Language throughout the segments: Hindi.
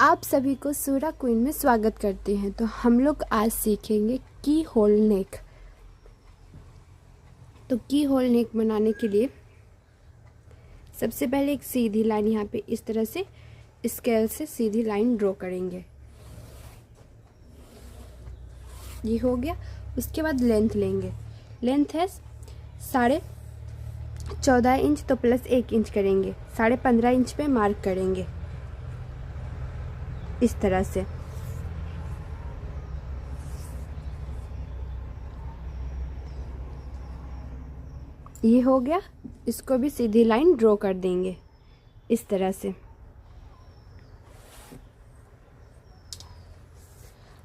आप सभी को सूरा क्वीन में स्वागत करते हैं। तो हम लोग आज सीखेंगे की होल नेक। तो की होल नेक बनाने के लिए सबसे पहले एक सीधी लाइन यहाँ पे इस तरह से स्केल से सीधी लाइन ड्रॉ करेंगे। ये हो गया। उसके बाद लेंथ लेंगे। लेंथ है 14.5 इंच, तो प्लस 1 इंच करेंगे। 15.5 इंच पे मार्क करेंगे इस तरह से। ये हो गया। इसको भी सीधी लाइन ड्रॉ कर देंगे इस तरह से।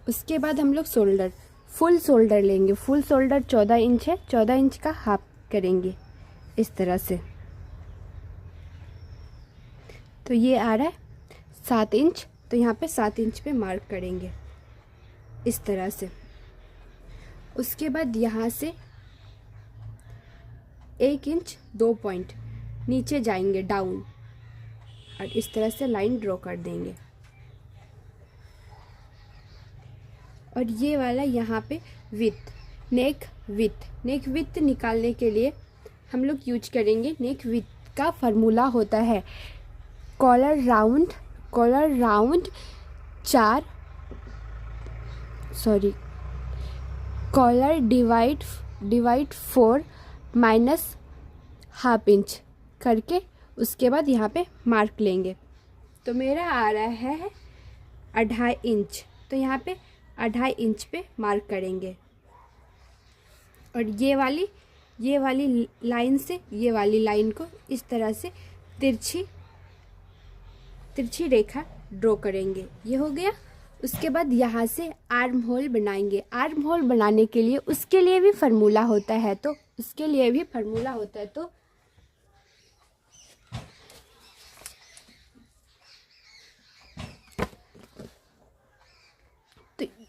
उसके बाद हम लोग शोल्डर, फुल शोल्डर लेंगे। फुल शोल्डर 14 इंच है, 14 इंच का हाफ करेंगे इस तरह से। तो ये आ रहा है 7 इंच, तो यहाँ पे 7 इंच पे मार्क करेंगे इस तरह से। उसके बाद यहाँ से 1 इंच 2 पॉइंट नीचे जाएंगे डाउन, और इस तरह से लाइन ड्रॉ कर देंगे। और ये वाला यहाँ पे नेक विथ निकालने के लिए हम लोग यूज करेंगे। नेक विथ का फार्मूला होता है collar round collar divide 4 minus half inch करके उसके बाद यहाँ पे मार्क लेंगे। तो मेरा आ रहा है 2.5 इंच, तो यहाँ पे 2.5 इंच पे मार्क करेंगे। और ये वाली लाइन से ये वाली लाइन को इस तरह से तिरछी रेखा ड्रॉ करेंगे। ये हो गया। उसके बाद यहाँ से आर्म होल बनाएंगे। आर्म होल बनाने के लिए उसके लिए भी फार्मूला होता है, तो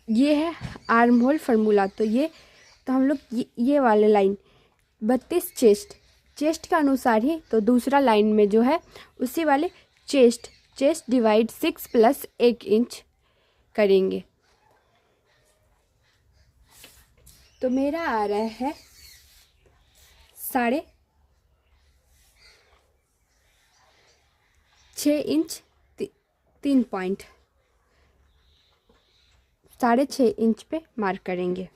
ये है आर्म होल फार्मूला। तो हम लोग ये वाले लाइन 32 चेस्ट का अनुसार ही, तो दूसरा लाइन में जो है उसी वाले चेस्ट डिवाइड 6 प्लस 1 इंच करेंगे। तो मेरा आ रहा है 6.5 इंच 3 पॉइंट 6.5 इंच पे मार्क करेंगे।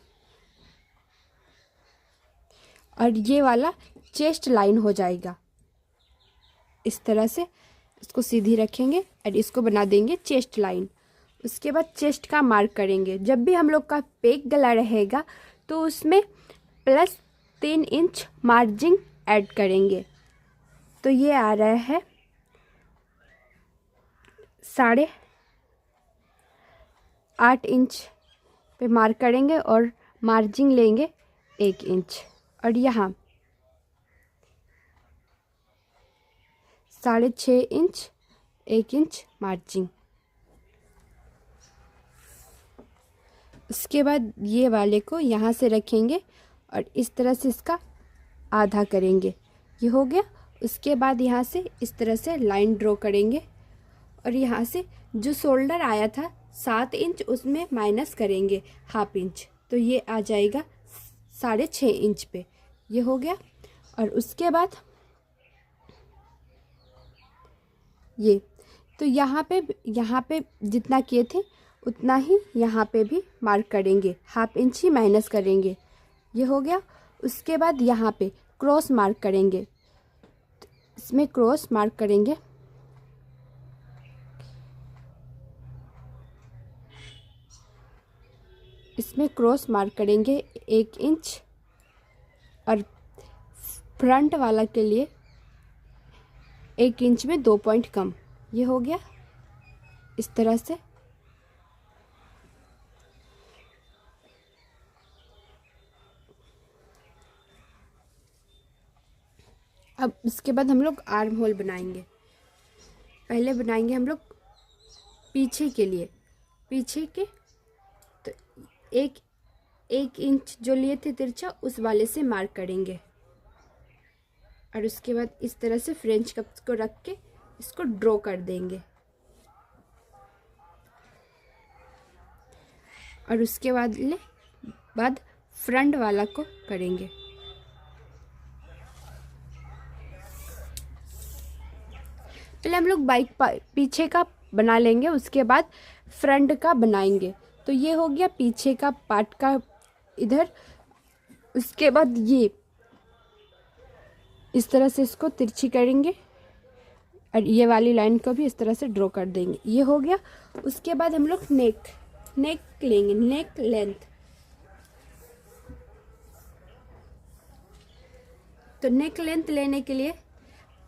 और ये वाला चेस्ट लाइन हो जाएगा इस तरह से। इसको सीधी रखेंगे और इसको बना देंगे चेस्ट लाइन। उसके बाद चेस्ट का मार्क करेंगे। जब भी हम लोग का पेक गला रहेगा तो उसमें प्लस 3 इंच मार्जिन ऐड करेंगे। तो ये आ रहा है 8.5 इंच पे मार्क करेंगे और मार्जिन लेंगे 1 इंच। और यहाँ 6.5 इंच 1 इंच मार्जिन। उसके बाद ये वाले को यहाँ से रखेंगे और इस तरह से इसका आधा करेंगे। ये हो गया। उसके बाद यहाँ से इस तरह से लाइन ड्रॉ करेंगे और यहाँ से जो शोल्डर आया था 7 इंच उसमें माइनस करेंगे हाफ इंच, तो ये आ जाएगा 6.5 इंच पे। ये हो गया। और उसके बाद ये, तो यहाँ पे जितना किए थे उतना ही यहाँ पे भी मार्क करेंगे, हाफ इंच ही माइनस करेंगे। ये हो गया। उसके बाद यहाँ पे क्रॉस मार्क करेंगे। इसमें क्रॉस मार्क करेंगे। इसमें क्रॉस मार्क करेंगे 1 इंच। और फ्रंट वाला के लिए 1 इंच में 2 पॉइंट कम। ये हो गया इस तरह से। अब इसके बाद हम लोग आर्म होल बनाएंगे। पहले बनाएंगे हम लोग पीछे के तो 1 इंच जो लिए थे तिरछा उस वाले से मार्क करेंगे। और उसके बाद इस तरह से फ्रेंच कप्स को रख के इसको ड्रॉ कर देंगे। और उसके बाद फ्रंट वाला को करेंगे। पहले हम लोग बाइक पीछे का बना लेंगे, उसके बाद फ्रंट का बनाएंगे। तो ये हो गया पीछे का पार्ट का इधर। उसके बाद ये इस तरह से इसको तिरछी करेंगे और ये वाली लाइन को भी इस तरह से ड्रॉ कर देंगे। ये हो गया। उसके बाद हम लोग नेक लेंगे, नेक लेंथ। तो नेक लेंथ लेने के लिए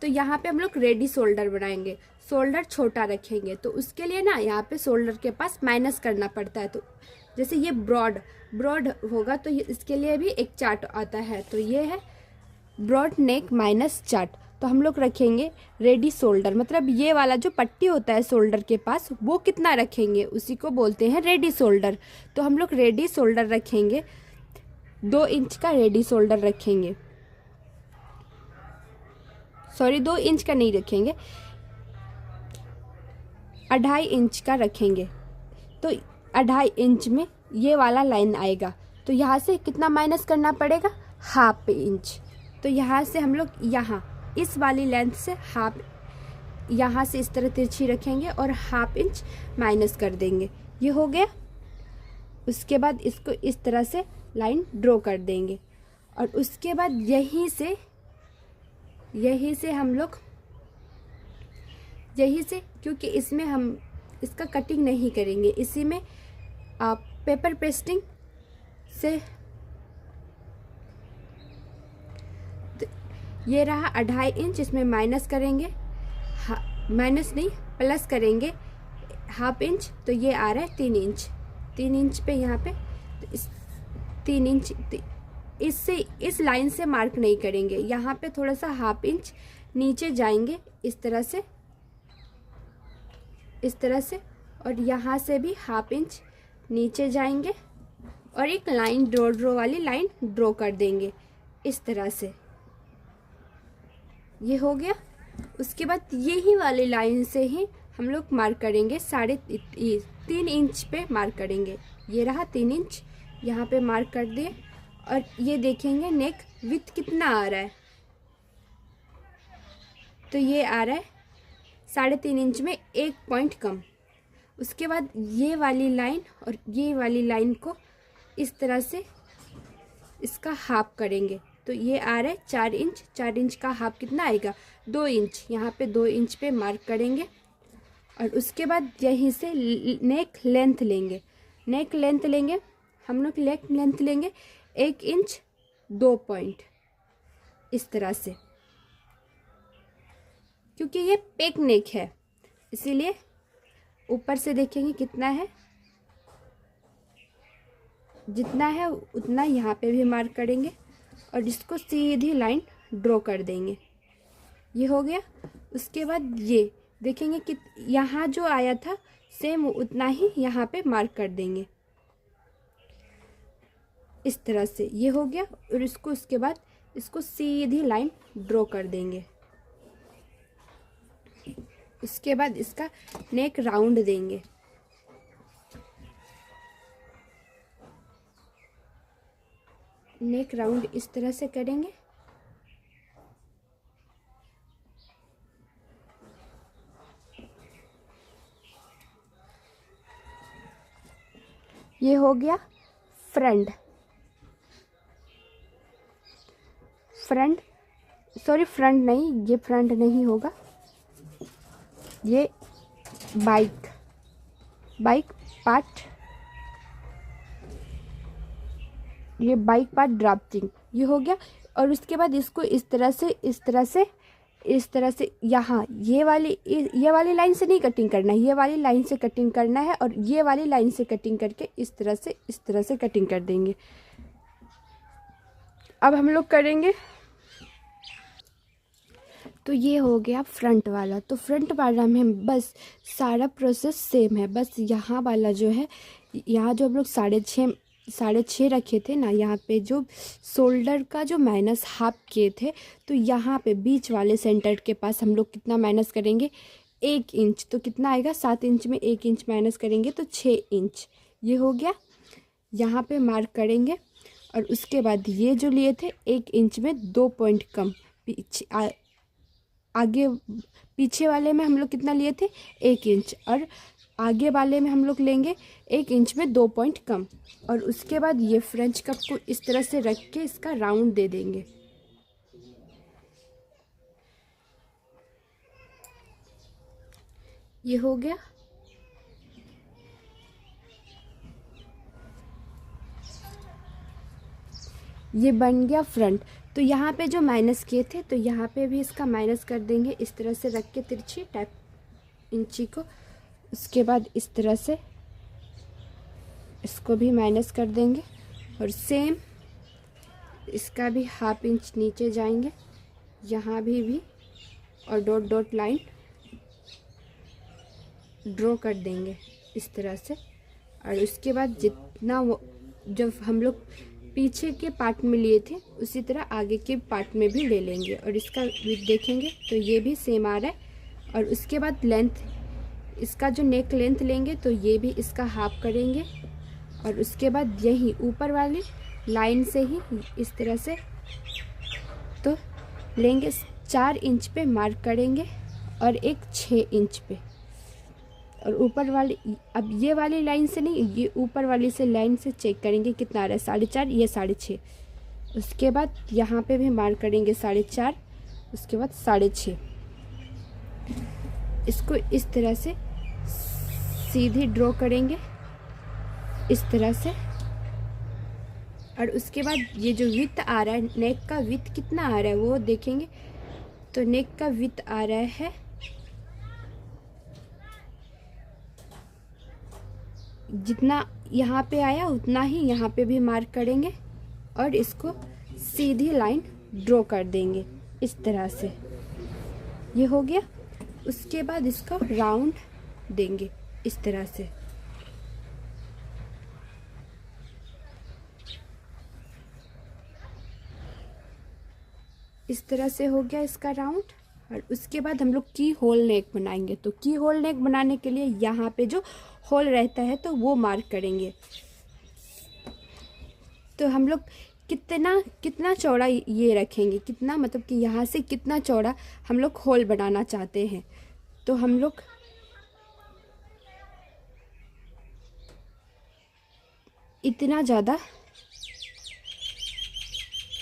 तो यहाँ पे हम लोग रेडी शोल्डर बनाएंगे। शोल्डर छोटा रखेंगे तो उसके लिए ना यहाँ पे शोल्डर के पास माइनस करना पड़ता है। तो जैसे ये ब्रॉड होगा तो इसके लिए भी एक चार्ट आता है। तो ये है ब्रॉड नेक माइनस चार्ट। तो हम लोग रखेंगे रेडी शोल्डर, मतलब ये वाला जो पट्टी होता है शोल्डर के पास वो कितना रखेंगे उसी को बोलते हैं रेडी शोल्डर। तो हम लोग रेडी शोल्डर रखेंगे, 2 इंच का रेडी शोल्डर रखेंगे। सॉरी 2 इंच का नहीं रखेंगे, 2.5 इंच का रखेंगे। तो 2.5 इंच में ये वाला लाइन आएगा। तो यहाँ से कितना माइनस करना पड़ेगा, 1/2 इंच। तो यहाँ से हम लोग यहाँ इस वाली लेंथ से यहाँ से इस तरह तिरछी रखेंगे और 1/2 इंच माइनस कर देंगे। ये हो गया। उसके बाद इसको इस तरह से लाइन ड्रॉ कर देंगे और उसके बाद यहीं से हम लोग क्योंकि इसमें हम इसका कटिंग नहीं करेंगे, इसी में आप पेपर पेस्टिंग से ये रहा 2.5 इंच, इसमें माइनस करेंगे, माइनस नहीं प्लस करेंगे 1/2 इंच। तो ये आ रहा है 3 इंच। 3 इंच पे यहाँ पे तो इस 3 इंच इससे इस लाइन से मार्क नहीं करेंगे, यहाँ पे थोड़ा सा 1/2 इंच नीचे जाएंगे इस तरह से और यहाँ से भी 1/2 इंच नीचे जाएंगे और एक लाइन ड्रॉ वाली लाइन ड्रॉ कर देंगे इस तरह से। ये हो गया। उसके बाद यही वाली लाइन से ही हम लोग मार्क करेंगे 3.5 इंच पे मार्क करेंगे। ये रहा 3 इंच, यहाँ पे मार्क कर दिए और ये देखेंगे नेक विड्थ कितना आ रहा है। तो ये आ रहा है 3.5 इंच में 1 पॉइंट कम। उसके बाद ये वाली लाइन और ये वाली लाइन को इस तरह से इसका हाफ करेंगे। तो ये आ रहा है 4 इंच। 4 इंच का हाफ कितना आएगा, 2 इंच। यहाँ पे 2 इंच पे मार्क करेंगे और उसके बाद यहीं से नेक लेंथ लेंगे। हम लोग नेक लेंथ लेंगे 1 इंच 2 पॉइंट इस तरह से, क्योंकि ये पेक नेक है इसीलिए ऊपर से देखेंगे कितना है, जितना है उतना यहाँ पे भी मार्क करेंगे और इसको सीधी लाइन ड्रॉ कर देंगे। ये हो गया। उसके बाद ये देखेंगे कि यहाँ जो आया था सेम उतना ही यहाँ पे मार्क कर देंगे इस तरह से। ये हो गया और इसको उसके बाद इसको सीधी लाइन ड्रॉ कर देंगे। उसके बाद इसका नेक राउंड देंगे। नेक राउंड इस तरह से करेंगे। ये हो गया फ्रंट नहीं, ये फ्रंट नहीं होगा, ये बाइक पार्ट, ये बाइक पार्ट ड्राफ्टिंग। ये हो गया। और उसके बाद इसको इस तरह से यहाँ ये वाली लाइन से नहीं कटिंग करना है, ये वाली लाइन से कटिंग करना है और ये वाली लाइन से कटिंग करके इस तरह से कटिंग कर देंगे। अब हम लोग करेंगे। तो ये हो गया फ्रंट वाला। तो फ्रंट वाला में बस सारा प्रोसेस सेम है, बस यहाँ वाला जो है, यहाँ जो हम लोग 6.5 रखे थे ना, यहाँ पे जो शोल्डर का जो माइनस हाफ किए थे, तो यहाँ पे बीच वाले सेंटर के पास हम लोग कितना माइनस करेंगे, 1 इंच। तो कितना आएगा, 7 इंच में 1 इंच माइनस करेंगे तो 6 इंच। ये हो गया। यहाँ पे मार्क करेंगे। और उसके बाद ये जो लिए थे 1 इंच में 2 पॉइंट कम, आगे पीछे वाले में हम लोग कितना लिए थे 1 इंच, और आगे वाले में हम लोग लेंगे 1 इंच में 2 पॉइंट कम। और उसके बाद ये फ्रेंच कप को इस तरह से रख के इसका राउंड दे देंगे। ये हो गया। ये बन गया फ्रंट। तो यहाँ पे जो माइनस किए थे तो यहाँ पे भी इसका माइनस कर देंगे, इस तरह से रख के तिरछी टाइप इंची को। उसके बाद इस तरह से इसको भी माइनस कर देंगे, और सेम इसका भी ½ इंच नीचे जाएंगे, यहाँ भी और डॉट डॉट लाइन ड्रॉ कर देंगे इस तरह से। और उसके बाद जितना वो जब हम लोग पीछे के पार्ट में लिए थे उसी तरह आगे के पार्ट में भी ले लेंगे। और इसका विड्थ देखेंगे तो ये भी सेम आ रहा है। और उसके बाद लेंथ, इसका जो नेक लेंथ लेंगे तो ये भी इसका हाफ करेंगे। और उसके बाद यही ऊपर वाली लाइन से ही इस तरह से तो लेंगे, 4 इंच पे मार्क करेंगे और एक 6 इंच पे। और ऊपर वाली, अब ये वाली लाइन से नहीं, ये ऊपर वाली से लाइन से चेक करेंगे कितना आ रहा है, 4.5, ये 6.5। उसके बाद यहाँ पे भी मार्क करेंगे 4.5, उसके बाद 6.5। इसको इस तरह से सीधी ड्रॉ करेंगे इस तरह से। और उसके बाद ये जो विड्थ आ रहा है, नेक का विड्थ कितना आ रहा है वो देखेंगे। तो नेक का विड्थ आ रहा है, जितना यहाँ पे आया उतना ही यहाँ पे भी मार्क करेंगे और इसको सीधी लाइन ड्रॉ कर देंगे इस तरह से। ये हो गया। उसके बाद इसको राउंड देंगे इस तरह से। इस तरह से हो गया इसका राउंड। और उसके बाद हम लोग की होल नेक बनाएंगे। तो की होल नेक बनाने के लिए यहाँ पे जो होल रहता है तो वो मार्क करेंगे। तो हम लोग कितना चौड़ा ये रखेंगे, कितना मतलब कि यहाँ से कितना चौड़ा हम लोग होल बनाना चाहते हैं। तो हम लोग इतना ज़्यादा,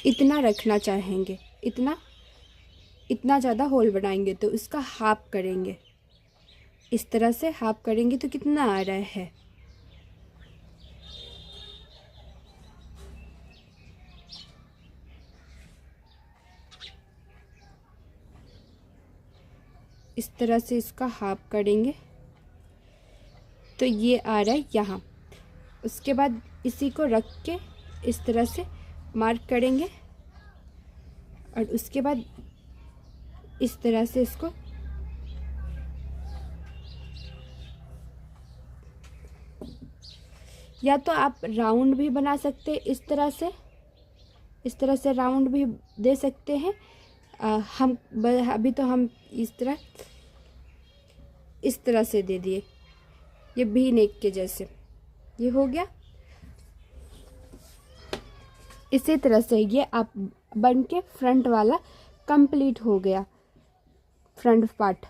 इतना रखना चाहेंगे, इतना ज़्यादा होल बनाएंगे। तो इसका हाफ करेंगे इस तरह से। हाफ करेंगे तो कितना आ रहा है, इस तरह से इसका हाफ करेंगे तो ये आ रहा है यहाँ। उसके बाद इसी को रख के इस तरह से मार्क करेंगे। और उसके बाद इस तरह से इसको या तो आप राउंड भी बना सकते हैं इस तरह से राउंड भी दे सकते हैं। हम अभी तो हम इस तरह से दे दिए, ये भी नेक के जैसे। ये हो गया। इसी तरह से ये आप बन के फ्रंट वाला कंप्लीट हो गया, फ्रंट पार्ट।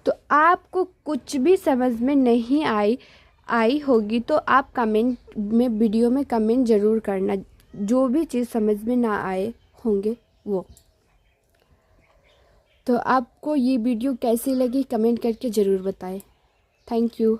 तो आपको कुछ भी समझ में नहीं आई होगी तो आप कमेंट में, वीडियो में कमेंट ज़रूर करना, जो भी चीज़ समझ में ना आए होंगे वो। तो आपको ये वीडियो कैसी लगी कमेंट करके ज़रूर बताएं। Thank you.